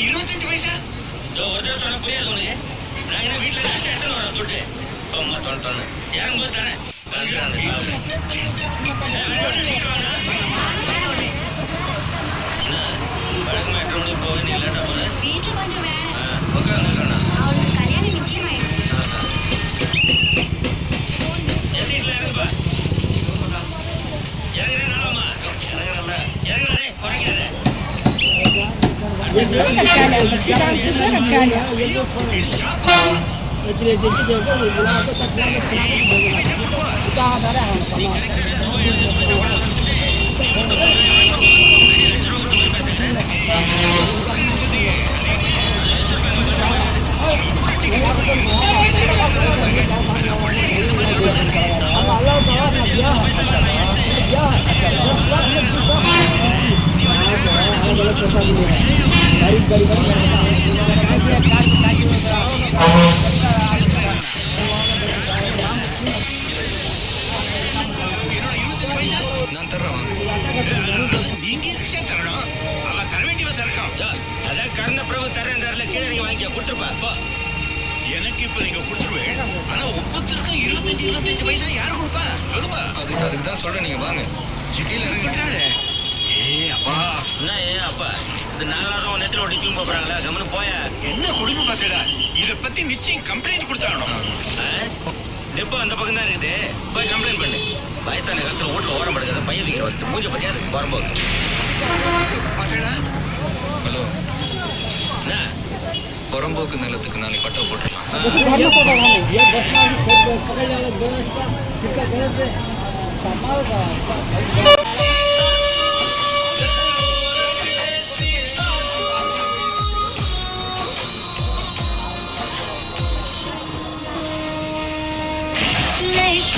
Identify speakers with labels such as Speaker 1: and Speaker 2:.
Speaker 1: 25 பைசா ஒரு சொன்ன புரியாது உனக்கு. நான் என்ன வீட்டுல எடுத்து வர தொட்டு சும்மா தொண்ணு இறங்கும்போது தானே வழக்கமா 8 மணிக்கு போக நீ லேட்டா போல
Speaker 2: வீட்டுல கொஞ்சம் வேலை.
Speaker 1: உட்காந்து
Speaker 2: அவளுக்கு கல்யாணம் நிச்சயமாயிடுச்சு.
Speaker 1: என் சீட்ல இறங்குப்பா. இறங்குறேன் நாளம்மா இறங்குறல இறங்குறே குறைக்காத.
Speaker 3: நான் தர்றேன்.
Speaker 1: நீங்க ரிக்ஷா தரணும். அவன் தர வேண்டியவன் தரணும். அதான் கர்ண பிரபு தரேன் கீழே நீங்க வாங்கி கொடுத்துருப்பா. எனக்கு இப்ப நீங்க கொடுத்துருவேன். ஆனா ஒவ்வொருத்தருக்கும் 25 பைசா யாரு கொடுப்பா? சொல்லுப்பா.
Speaker 3: அதுக்கு தான் சொல்றேன், நீங்க வாங்க. கீழே இறங்கிட்டாரு.
Speaker 1: அப்பா என்ன அப்பா இந்த நாலாவது நெத்தில ஓட்டி தூங்க போறாங்களா? கம்மனு போயா. என்ன குடும்ப பாத்துடா. இத பத்தி நிச்சயம் கம்ப்ளைண்ட் கொடுத்தாகணும். டெப்போ அந்த பக்கம் தான் இருக்குது. போய் கம்ப்ளைண்ட் பண்ணு. வயசான காலத்துல வீட்டுல ஓரம் படுக்காத பையன் வைக்கிற வச்சு மூஞ்ச பத்தியா அதுக்கு போறம்போது பாத்தீங்களா?
Speaker 3: ஹலோ,
Speaker 1: என்ன
Speaker 3: புறம்போக்கு நிலத்துக்கு நாளைக்கு பட்டா போட்டுடலாம்.
Speaker 2: Like